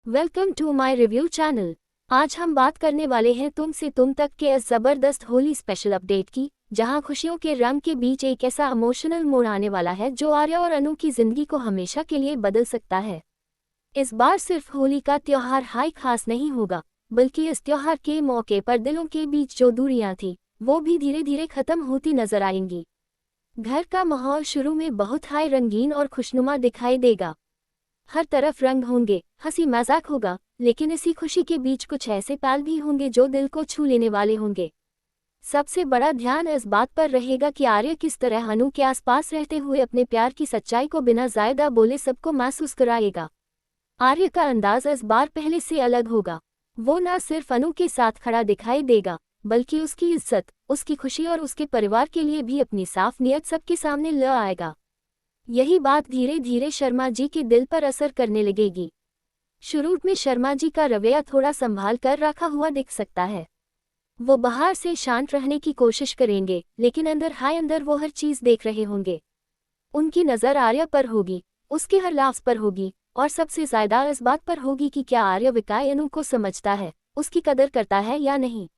Welcome to my review channel. आज हम बात करने वाले हैं तुम से तुम तक के इस जबरदस्त होली स्पेशल अपडेट की, जहां खुशियों के रंग के बीच एक ऐसा इमोशनल मोड़ आने वाला है जो आर्या और अनु की जिंदगी को हमेशा के लिए बदल सकता है। इस बार सिर्फ होली का त्योहार हाई खास नहीं होगा, बल्कि इस त्योहार के मौके पर दिलों के बीच जो दूरियां थी वो भी धीरे धीरे खत्म होती नजर आएंगी। घर का माहौल शुरू में बहुत हाई रंगीन और खुशनुमा दिखाई देगा। हर तरफ रंग होंगे, हंसी मजाक होगा, लेकिन इसी खुशी के बीच कुछ ऐसे पल भी होंगे जो दिल को छू लेने वाले होंगे। सबसे बड़ा ध्यान इस बात पर रहेगा कि आर्य किस तरह अनु के आसपास रहते हुए अपने प्यार की सच्चाई को बिना ज़्यादा बोले सबको महसूस कराएगा। आर्य का अंदाज इस बार पहले से अलग होगा। वो न सिर्फ अनु के साथ खड़ा दिखाई देगा, बल्कि उसकी इज्जत, उसकी खुशी और उसके परिवार के लिए भी अपनी साफ नीयत सबके सामने ले आएगा। यही बात धीरे धीरे शर्मा जी के दिल पर असर करने लगेगी। शुरू में शर्मा जी का रवैया थोड़ा संभाल कर रखा हुआ दिख सकता है। वो बाहर से शांत रहने की कोशिश करेंगे, लेकिन अंदर वो हर चीज देख रहे होंगे। उनकी नज़र आर्य पर होगी, उसके हर लफ्ज़ पर होगी, और सबसे ज्यादा इस बात पर होगी कि क्या आर्य विकाय अनु को समझता है, उसकी कदर करता है या नहीं।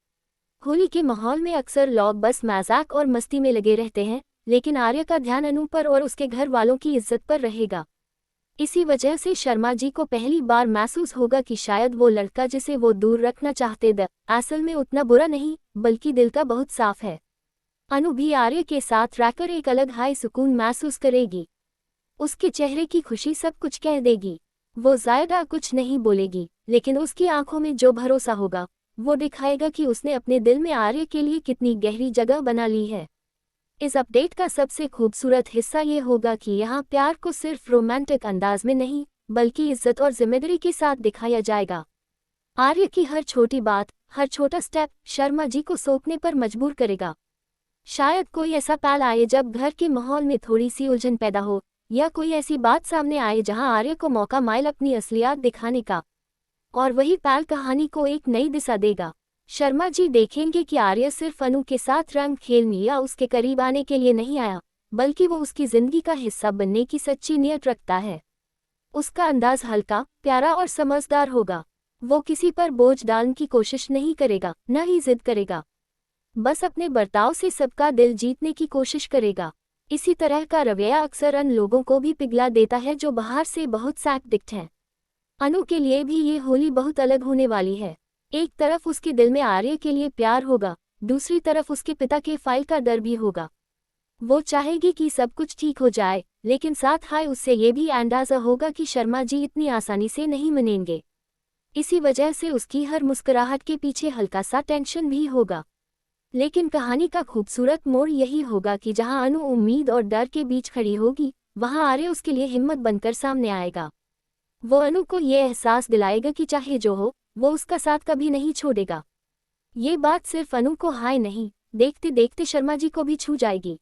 होली के माहौल में अक्सर लोग बस मजाक और मस्ती में लगे रहते हैं, लेकिन आर्य का ध्यान अनु पर और उसके घर वालों की इज्जत पर रहेगा। इसी वजह से शर्मा जी को पहली बार महसूस होगा कि शायद वो लड़का जिसे वो दूर रखना चाहते थे असल में उतना बुरा नहीं, बल्कि दिल का बहुत साफ है। अनु भी आर्य के साथ रहकर एक अलग हाई सुकून महसूस करेगी। उसके चेहरे की खुशी सब कुछ कह देगी। वो ज्यादा कुछ नहीं बोलेगी, लेकिन उसकी आंखों में जो भरोसा होगा वो दिखाएगा कि उसने अपने दिल में आर्य के लिए कितनी गहरी जगह बना ली है। इस अपडेट का सबसे खूबसूरत हिस्सा ये होगा कि यहाँ प्यार को सिर्फ रोमांटिक अंदाज में नहीं, बल्कि इज्जत और जिम्मेदारी के साथ दिखाया जाएगा। आर्य की हर छोटी बात, हर छोटा स्टेप शर्मा जी को सोचने पर मजबूर करेगा। शायद कोई ऐसा पल आए जब घर के माहौल में थोड़ी सी उलझन पैदा हो, या कोई ऐसी बात सामने आए जहाँ आर्य को मौका मिले अपनी असलियत दिखाने का, और वही पल कहानी को एक नई दिशा देगा। शर्मा जी देखेंगे कि आर्य सिर्फ अनु के साथ रंग खेलने या उसके करीब आने के लिए नहीं आया, बल्कि वो उसकी जिंदगी का हिस्सा बनने की सच्ची नीयत रखता है। उसका अंदाज हल्का, प्यारा और समझदार होगा। वो किसी पर बोझ डालने की कोशिश नहीं करेगा, न ही जिद करेगा। बस अपने बर्ताव से सबका दिल जीतने की कोशिश करेगा। इसी तरह का रवैया अक्सर उन लोगों को भी पिघला देता है जो बाहर से बहुत सख्त दिखते हैं। अनु के लिए भी ये होली बहुत अलग होने वाली है। एक तरफ उसके दिल में आर्य के लिए प्यार होगा, दूसरी तरफ उसके पिता के फाइल का डर भी होगा। वो चाहेगी कि सब कुछ ठीक हो जाए, लेकिन साथ हाय उससे ये भी अंदाजा होगा कि शर्मा जी इतनी आसानी से नहीं मानेंगे। इसी वजह से उसकी हर मुस्कुराहट के पीछे हल्का सा टेंशन भी होगा। लेकिन कहानी का खूबसूरत मोड़ यही होगा कि जहां अनु उम्मीद और डर के बीच खड़ी होगी, वहां आर्य उसके लिए हिम्मत बनकर सामने आएगा। वो अनु को ये एहसास दिलाएगा कि चाहे जो हो, वो उसका साथ कभी नहीं छोड़ेगा। ये बात सिर्फ अनु को हाय नहीं, देखते देखते शर्मा जी को भी छू जाएगी।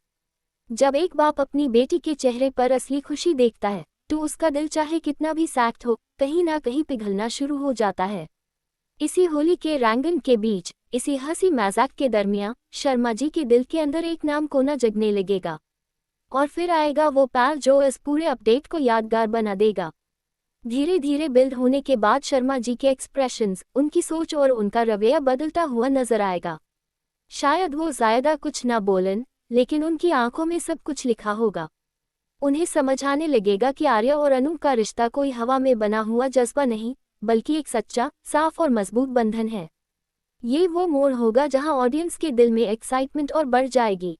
जब एक बाप अपनी बेटी के चेहरे पर असली खुशी देखता है, तो उसका दिल चाहे कितना भी सख्त हो, कहीं ना कहीं पिघलना शुरू हो जाता है। इसी होली के रंगन के बीच, इसी हंसी मजाक के दरमियान, शर्मा जी के दिल के अंदर एक नाम कोना जगने लगेगा। और फिर आएगा वो पल जो इस पूरे अपडेट को यादगार बना देगा। धीरे धीरे बिल्ड होने के बाद शर्मा जी के एक्सप्रेशंस, उनकी सोच और उनका रवैया बदलता हुआ नजर आएगा। शायद वो ज्यादा कुछ ना बोलन, लेकिन उनकी आंखों में सब कुछ लिखा होगा। उन्हें समझ आने लगेगा कि आर्य और अनु का रिश्ता कोई हवा में बना हुआ जज्बा नहीं, बल्कि एक सच्चा, साफ और मजबूत बंधन है। ये वो मोड़ होगा जहां ऑडियंस के दिल में एक्साइटमेंट और बढ़ जाएगी।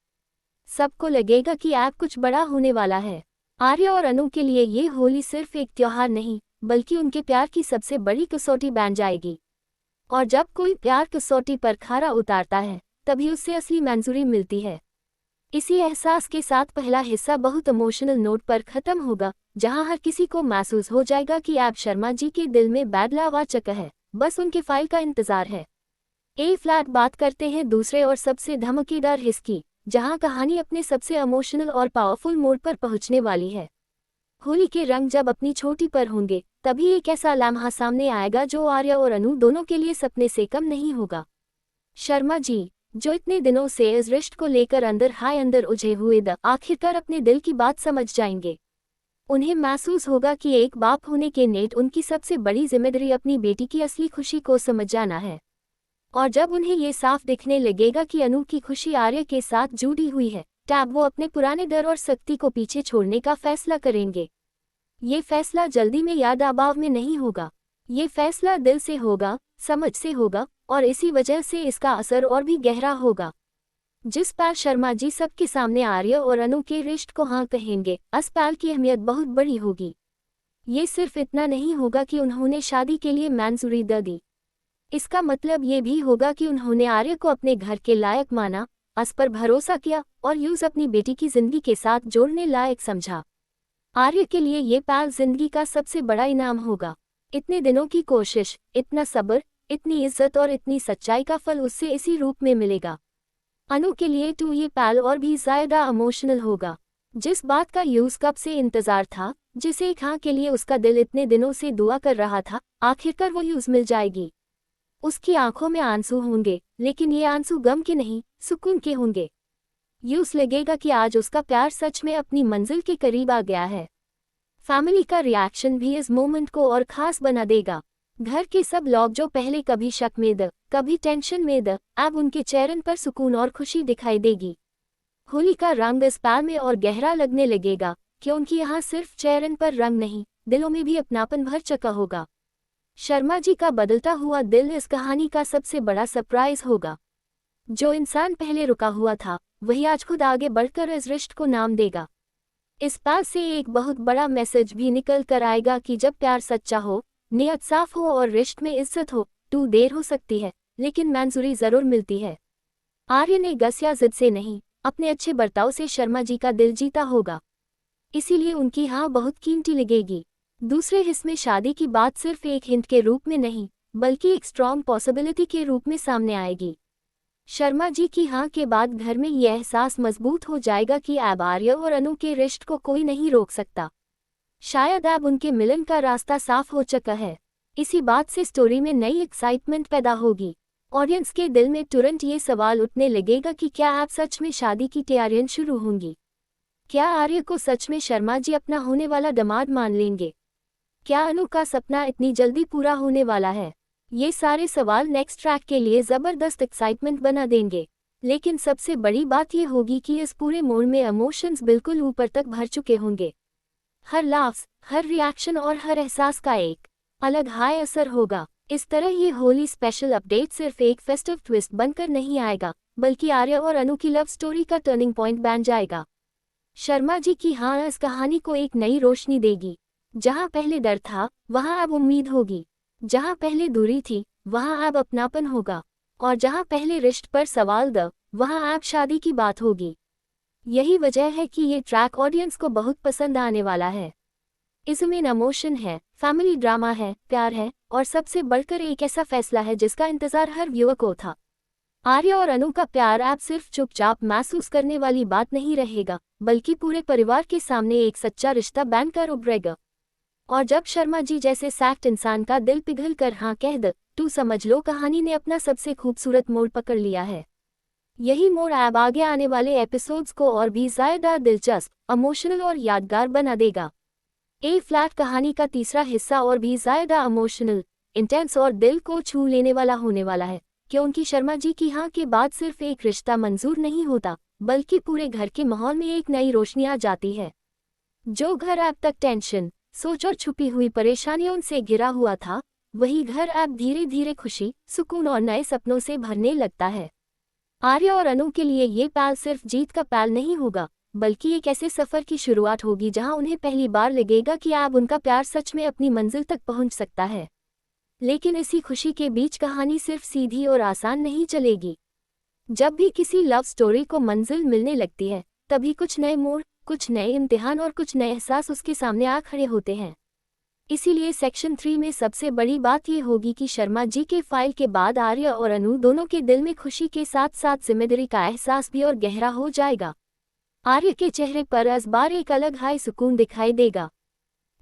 सबको लगेगा कि अब कुछ बड़ा होने वाला है। आर्य और अनु के लिए ये होली सिर्फ एक त्योहार नहीं, बल्कि उनके प्यार की सबसे बड़ी कसौटी बन जाएगी। और जब कोई प्यार कसौटी पर खरा उतारता है, तभी उससे असली मंजूरी मिलती है। इसी एहसास के साथ पहला हिस्सा बहुत इमोशनल नोट पर खत्म होगा, जहां हर किसी को महसूस हो जाएगा कि अब शर्मा जी के दिल में बदलाव आ चुका है, बस उनके फाइल का इंतजार है। फ्लैट बात करते हैं दूसरे और सबसे धमाकेदार हिस्से की, जहां कहानी अपने सबसे इमोशनल और पावरफुल मोड पर पहुंचने वाली है। होली के रंग जब अपनी छोटी पर होंगे, तभी एक ऐसा लम्हा सामने आएगा जो आर्य और अनु दोनों के लिए सपने से कम नहीं होगा। शर्मा जी, जो इतने दिनों से इस रिश्ते को लेकर अंदर उलझे हुए आखिरकार अपने दिल की बात समझ जाएंगे। उन्हें महसूस होगा कि एक बाप होने के नाते उनकी सबसे बड़ी जिम्मेदारी अपनी बेटी की असली खुशी को समझ जाना है। और जब उन्हें ये साफ दिखने लगेगा कि अनु की खुशी आर्य के साथ जुड़ी हुई है, तब वो अपने पुराने डर और सख्ती को पीछे छोड़ने का फैसला करेंगे। ये फैसला जल्दी में या दबाव में नहीं होगा, ये फैसला दिल से होगा, समझ से होगा, और इसी वजह से इसका असर और भी गहरा होगा। जिस पल शर्मा जी सबके सामने आर्य और अनु के रिश्ते को हाँ कहेंगे, उस पल की अहमियत बहुत बड़ी होगी। ये सिर्फ इतना नहीं होगा कि उन्होंने शादी के लिए मंजूरी दे दी, इसका मतलब ये भी होगा कि उन्होंने आर्य को अपने घर के लायक माना, उस पर भरोसा किया और यूज अपनी बेटी की जिंदगी के साथ जोड़ने लायक समझा। आर्य के लिए ये पल जिंदगी का सबसे बड़ा इनाम होगा। इतने दिनों की कोशिश, इतना सब्र, इतनी इज्जत और इतनी सच्चाई का फल उससे इसी रूप में मिलेगा। अनु के लिए तो ये पल और भी ज्यादा इमोशनल होगा। जिस बात का यूज कब से इंतजार था, जिस एक हाँ के लिए उसका दिल इतने दिनों से दुआ कर रहा था, आखिरकार वो यूज मिल जाएगी। उसकी आंखों में आंसू होंगे, लेकिन ये आंसू गम के नहीं, सुकून के होंगे। यूस लगेगा कि आज उसका प्यार सच में अपनी मंजिल के करीब आ गया है। फैमिली का रिएक्शन भी इस मोमेंट को और खास बना देगा। घर के सब लोग जो पहले कभी शक में द, कभी टेंशन में द, अब उनके चेहरे पर सुकून और खुशी दिखाई देगी। होली का रंग इस पल में और गहरा लगने लगेगा, क्योंकि यहाँ सिर्फ चेहरे पर रंग नहीं, दिलों में भी अपनापन भर चुका होगा। शर्मा जी का बदलता हुआ दिल इस कहानी का सबसे बड़ा सरप्राइज होगा। जो इंसान पहले रुका हुआ था, वही आज खुद आगे बढ़कर इस रिश्ते को नाम देगा। इस पल से एक बहुत बड़ा मैसेज भी निकल कर आएगा कि जब प्यार सच्चा हो, नियत साफ हो और रिश्ते में इज्जत हो, तो देर हो सकती है, लेकिन मंजूरी जरूर मिलती है। आर्य ने गस या जिद से नहीं, अपने अच्छे बर्ताव से शर्मा जी का दिल जीता होगा, इसीलिए उनकी हाँ बहुत कीमती लगेगी। दूसरे हिस्से में शादी की बात सिर्फ एक हिंट के रूप में नहीं, बल्कि एक स्ट्रॉन्ग पॉसिबिलिटी के रूप में सामने आएगी। शर्मा जी की हाँ के बाद घर में यह एहसास मजबूत हो जाएगा कि अब आर्य और अनु के रिश्ते को कोई नहीं रोक सकता। शायद अब उनके मिलन का रास्ता साफ हो चुका है। इसी बात से स्टोरी में नई एक्साइटमेंट पैदा होगी। ऑडियंस के दिल में तुरंत ये सवाल उठने लगेगा कि क्या अब सच में शादी की तैयारियां शुरू होंगी? क्या आर्य को सच में शर्मा जी अपना होने वाला दामाद मान लेंगे? क्या अनु का सपना इतनी जल्दी पूरा होने वाला है? ये सारे सवाल नेक्स्ट ट्रैक के लिए जबरदस्त एक्साइटमेंट बना देंगे। लेकिन सबसे बड़ी बात ये होगी कि इस पूरे मोड़ में इमोशंस बिल्कुल ऊपर तक भर चुके होंगे। हर लाफ्स, हर रिएक्शन और हर एहसास का एक अलग हाई असर होगा। इस तरह ये होली स्पेशल अपडेट सिर्फ एक फेस्टिव ट्विस्ट बनकर नहीं आएगा, बल्कि आर्य और अनु की लव स्टोरी का टर्निंग पॉइंट बन जाएगा। शर्मा जी की हाँ इस कहानी को एक नई रोशनी देगी। जहाँ पहले डर था, वहाँ अब उम्मीद होगी। जहाँ पहले दूरी थी, वहाँ अब अपनापन होगा। और जहाँ पहले रिश्ते पर सवाल द, वहाँ अब शादी की बात होगी। यही वजह है कि ये ट्रैक ऑडियंस को बहुत पसंद आने वाला है। इसमें इमोशन है, फैमिली ड्रामा है, प्यार है, और सबसे बढ़कर एक ऐसा फैसला है जिसका इंतजार हर व्यूअर को था। आर्य और अनु का प्यार अब सिर्फ चुपचाप महसूस करने वाली बात नहीं रहेगा, बल्कि पूरे परिवार के सामने एक सच्चा रिश्ता बनकर उभरेगा। और जब शर्मा जी जैसे सैक्ट इंसान का दिल पिघल कर हाँ कह दे, तो समझ लो कहानी ने अपना सबसे खूबसूरत मोड़ पकड़ लिया है। यही मोड़ अब आगे आने वाले एपिसोड्स को और भी ज्यादा दिलचस्प, इमोशनल और यादगार बना देगा। ए फ्लैट कहानी का तीसरा हिस्सा और भी ज्यादा इमोशनल, इंटेंस और दिल को छू लेने वाला होने वाला है, क्योंकि शर्मा जी की हाँ के बाद सिर्फ एक रिश्ता मंजूर नहीं होता, बल्कि पूरे घर के माहौल में एक नई रोशनी आ जाती है। जो घर अब तक टेंशन, सोच और छुपी हुई परेशानियों से घिरा हुआ था, वही घर अब धीरे धीरे खुशी, सुकून और नए सपनों से भरने लगता है। आर्य और अनु के लिए ये पल सिर्फ जीत का पल नहीं होगा, बल्कि एक ऐसे सफर की शुरुआत होगी जहां उन्हें पहली बार लगेगा कि अब उनका प्यार सच में अपनी मंजिल तक पहुंच सकता है। लेकिन इसी खुशी के बीच कहानी सिर्फ सीधी और आसान नहीं चलेगी। जब भी किसी लव स्टोरी को मंजिल मिलने लगती है, तभी कुछ नए मोड़, कुछ नए इम्तिहान और कुछ नए एहसास उसके सामने आ खड़े होते हैं। इसीलिए सेक्शन 3 में सबसे बड़ी बात यह होगी कि शर्मा जी के फाइल के बाद आर्य और अनु दोनों के दिल में खुशी के साथ साथ जिम्मेदारी का एहसास भी और गहरा हो जाएगा। आर्य के चेहरे पर इस बार एक अलग हाई सुकून दिखाई देगा।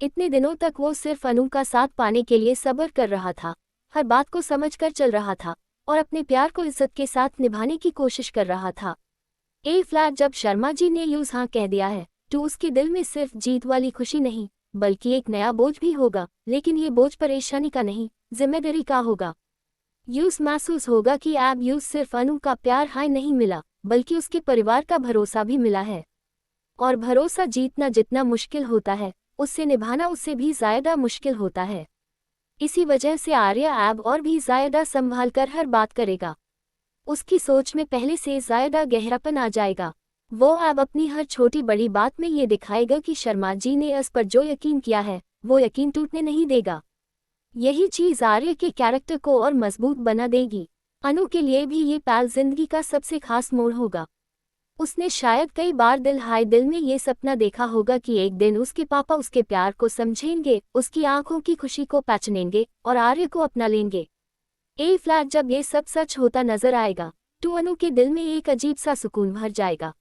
इतने दिनों तक वो सिर्फ अनु का साथ पाने के लिए सब्र कर रहा था, हर बात को समझकर चल रहा था और अपने प्यार को इज्जत के साथ निभाने की कोशिश कर रहा था। ए फ्लैट जब शर्मा जी ने यूज हाँ कह दिया है, तो उसके दिल में सिर्फ जीत वाली खुशी नहीं बल्कि एक नया बोझ भी होगा, लेकिन ये बोझ परेशानी का नहीं, जिम्मेदारी का होगा। यूस महसूस होगा कि अब यूस सिर्फ अनु का प्यार हाय नहीं मिला, बल्कि उसके परिवार का भरोसा भी मिला है। और भरोसा जीतना जितना मुश्किल होता है, उससे निभाना उससे भी ज्यादा मुश्किल होता है। इसी वजह से आर्य अब और भी ज्यादा संभाल कर हर बात करेगा। उसकी सोच में पहले से ज्यादा गहरापन आ जाएगा। वो अब अपनी हर छोटी बड़ी बात में ये दिखाएगा कि शर्मा जी ने इस पर जो यकीन किया है वो यकीन टूटने नहीं देगा। यही चीज आर्य के कैरेक्टर को और मजबूत बना देगी। अनु के लिए भी ये पल जिंदगी का सबसे खास मोड़ होगा। उसने शायद कई बार दिल में ये सपना देखा होगा कि एक दिन उसके पापा उसके प्यार को समझेंगे, उसकी आंखों की खुशी को पहचानेंगे और आर्य को अपना लेंगे। ए फ्लैट जब ये सब सच होता नजर आएगा तो अनु के दिल में एक अजीब सा सुकून भर जाएगा,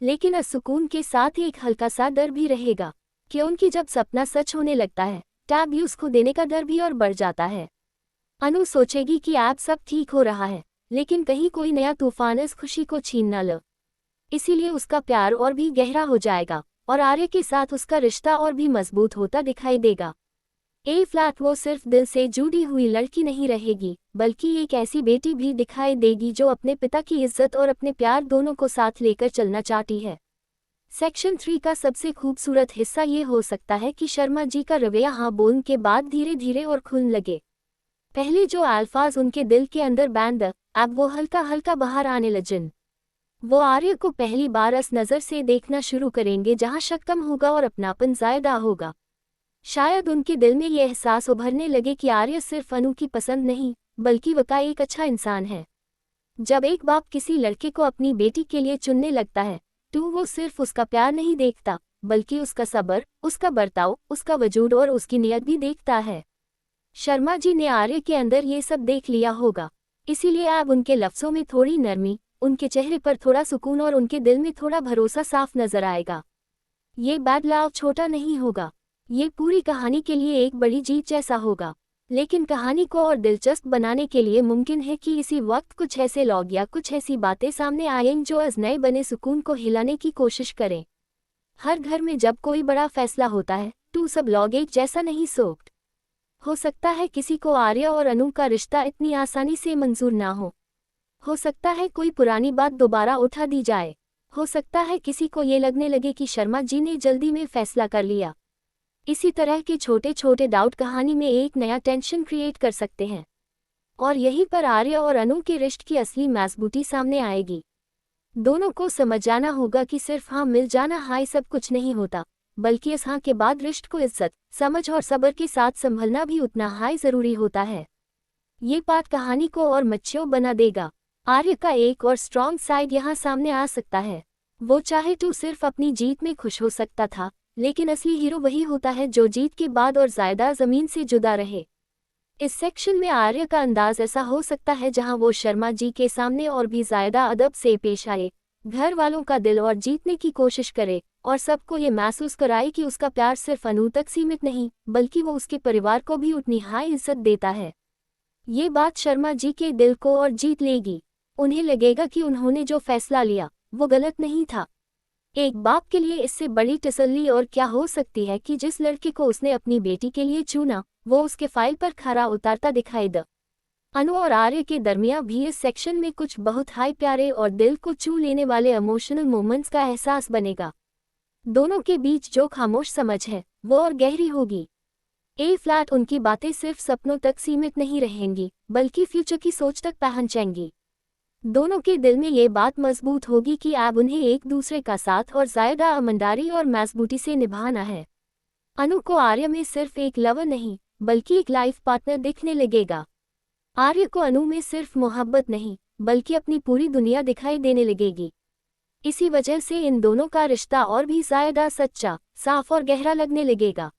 लेकिन इस सुकून के साथ एक हल्का सा डर भी रहेगा, क्योंकि जब सपना सच होने लगता है तब उसको देने का डर भी और बढ़ जाता है। अनु सोचेगी कि अब सब ठीक हो रहा है, लेकिन कहीं कोई नया तूफान इस खुशी को छीन न ले। इसीलिए उसका प्यार और भी गहरा हो जाएगा और आर्य के साथ उसका रिश्ता और भी मजबूत होता दिखाई देगा। ए फ्लैट वो सिर्फ दिल से जुड़ी हुई लड़की नहीं रहेगी, बल्कि एक ऐसी बेटी भी दिखाई देगी जो अपने पिता की इज्जत और अपने प्यार दोनों को साथ लेकर चलना चाहती है। सेक्शन 3 का सबसे खूबसूरत हिस्सा ये हो सकता है कि शर्मा जी का रवैया हाँ बोलने के बाद धीरे धीरे और खुलने लगे। पहले जो अल्फाज उनके दिल के अंदर बैंड, अब वो हल्का हल्का बाहर आने लगें। वो आर्य को पहली बार इस नज़र से देखना शुरू करेंगे जहाँ शक कम होगा और अपनापन ज़्यादा होगा। शायद उनके दिल में ये एहसास उभरने लगे कि आर्य सिर्फ अनु की पसंद नहीं बल्कि वह एक अच्छा इंसान है। जब एक बाप किसी लड़के को अपनी बेटी के लिए चुनने लगता है तो वो सिर्फ उसका प्यार नहीं देखता बल्कि उसका सब्र, उसका बर्ताव, उसका वजूद और उसकी नीयत भी देखता है। शर्मा जी ने आर्य के अंदर ये सब देख लिया होगा, इसीलिए अब उनके लफ्ज़ों में थोड़ी नरमी, उनके चेहरे पर थोड़ा सुकून और उनके दिल में थोड़ा भरोसा साफ नजर आएगा। ये बदलाव छोटा नहीं होगा, ये पूरी कहानी के लिए एक बड़ी जीत जैसा होगा। लेकिन कहानी को और दिलचस्प बनाने के लिए मुमकिन है कि इसी वक्त कुछ ऐसे लोग या कुछ ऐसी बातें सामने आएंगी जो इस नए बने सुकून को हिलाने की कोशिश करें। हर घर में जब कोई बड़ा फैसला होता है तो सब लोग एक जैसा नहीं सोचते। हो सकता है किसी को आर्य और अनु का रिश्ता इतनी आसानी से मंजूर ना हो सकता है कोई पुरानी बात दोबारा उठा दी जाए, हो सकता है किसी को ये लगने लगे कि शर्मा जी ने जल्दी में फैसला कर लिया। इसी तरह के छोटे छोटे डाउट कहानी में एक नया टेंशन क्रिएट कर सकते हैं और यहीं पर आर्य और अनु के रिश्ते की असली मजबूती सामने आएगी। दोनों को समझ जाना होगा कि सिर्फ हाँ मिल जाना हाय सब कुछ नहीं होता, बल्कि इस हाँ के बाद रिश्ते को इज्जत, समझ और सब्र के साथ संभलना भी उतना हाय जरूरी होता है। ये बात कहानी को और मच्योर बना देगा। आर्य का एक और स्ट्रॉन्ग साइड यहाँ सामने आ सकता है। वो चाहे तो सिर्फ अपनी जीत में खुश हो सकता था, लेकिन असली हीरो वही होता है जो जीत के बाद और ज्यादा जमीन से जुदा रहे। इस सेक्शन में आर्य का अंदाज ऐसा हो सकता है जहां वो शर्मा जी के सामने और भी ज्यादा अदब से पेश आए, घर वालों का दिल और जीतने की कोशिश करे और सबको ये महसूस कराए कि उसका प्यार सिर्फ अनु तक सीमित नहीं बल्कि वो उसके परिवार को भी उतनी हाई इज्जत देता है। ये बात शर्मा जी के दिल को और जीत लेगी। उन्हें लगेगा कि उन्होंने जो फैसला लिया वो गलत नहीं था। एक बाप के लिए इससे बड़ी तसल्ली और क्या हो सकती है कि जिस लड़के को उसने अपनी बेटी के लिए चुना वो उसके फाइल पर खरा उतारता दिखाई दे। अनु और आर्य के दरमियान भी इस सेक्शन में कुछ बहुत हाई प्यारे और दिल को छू लेने वाले इमोशनल मोमेंट्स का एहसास बनेगा। दोनों के बीच जो खामोश समझ है वो और गहरी होगी। ए फ्लैट उनकी बातें सिर्फ सपनों तक सीमित नहीं रहेंगी बल्कि फ्यूचर की सोच तक पहुंचेंगी। दोनों के दिल में ये बात मजबूत होगी कि अब उन्हें एक दूसरे का साथ और ज्यादा ईमानदारी और मजबूती से निभाना है। अनु को आर्य में सिर्फ एक लवर नहीं बल्कि एक लाइफ पार्टनर दिखने लगेगा। आर्य को अनु में सिर्फ मोहब्बत नहीं बल्कि अपनी पूरी दुनिया दिखाई देने लगेगी। इसी वजह से इन दोनों का रिश्ता और भी ज्यादा सच्चा, साफ और गहरा लगने लगेगा।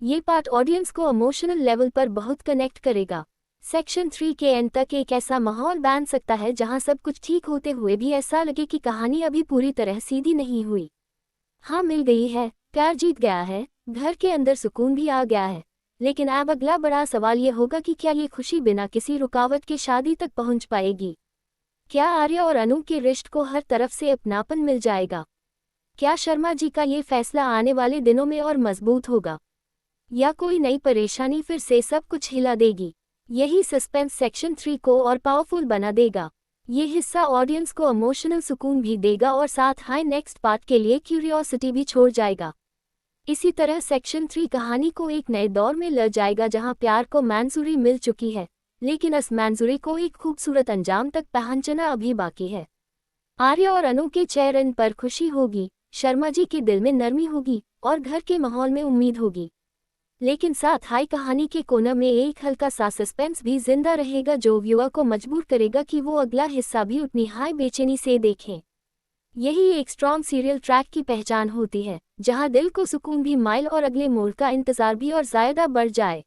ये पार्ट ऑडियंस को इमोशनल लेवल पर बहुत कनेक्ट करेगा। सेक्शन 3 के एंड तक एक ऐसा माहौल बन सकता है जहां सब कुछ ठीक होते हुए भी ऐसा लगे कि कहानी अभी पूरी तरह सीधी नहीं हुई। हाँ मिल गई है, प्यार जीत गया है, घर के अंदर सुकून भी आ गया है, लेकिन अब अगला बड़ा सवाल ये होगा कि क्या ये खुशी बिना किसी रुकावट के शादी तक पहुंच पाएगी? क्या आर्य और अनु के रिश्ते को हर तरफ से अपनापन मिल जाएगा? क्या शर्मा जी का ये फैसला आने वाले दिनों में और मजबूत होगा, या कोई नई परेशानी फिर से सब कुछ हिला देगी? यही सस्पेंस सेक्शन 3 को और पावरफुल बना देगा। ये हिस्सा ऑडियंस को इमोशनल सुकून भी देगा और साथ हाई नेक्स्ट पार्ट के लिए क्यूरियोसिटी भी छोड़ जाएगा। इसी तरह सेक्शन 3 कहानी को एक नए दौर में ले जाएगा जहां प्यार को मंजूरी मिल चुकी है, लेकिन इस मंजूरी को एक खूबसूरत अंजाम तक पहुंचना अभी बाकी है। आर्या और अनु के चेहरे पर खुशी होगी, शर्मा जी के दिल में नरमी होगी और घर के माहौल में उम्मीद होगी। लेकिन साथ हाई कहानी के कोने में एक हल्का सा सस्पेंस भी जिंदा रहेगा जो व्यूअर को मजबूर करेगा कि वो अगला हिस्सा भी उतनी हाई बेचैनी से देखें। यही एक स्ट्रॉन्ग सीरियल ट्रैक की पहचान होती है, जहां दिल को सुकून भी माइल और अगले मोड़ का इंतजार भी और ज्यादा बढ़ जाए।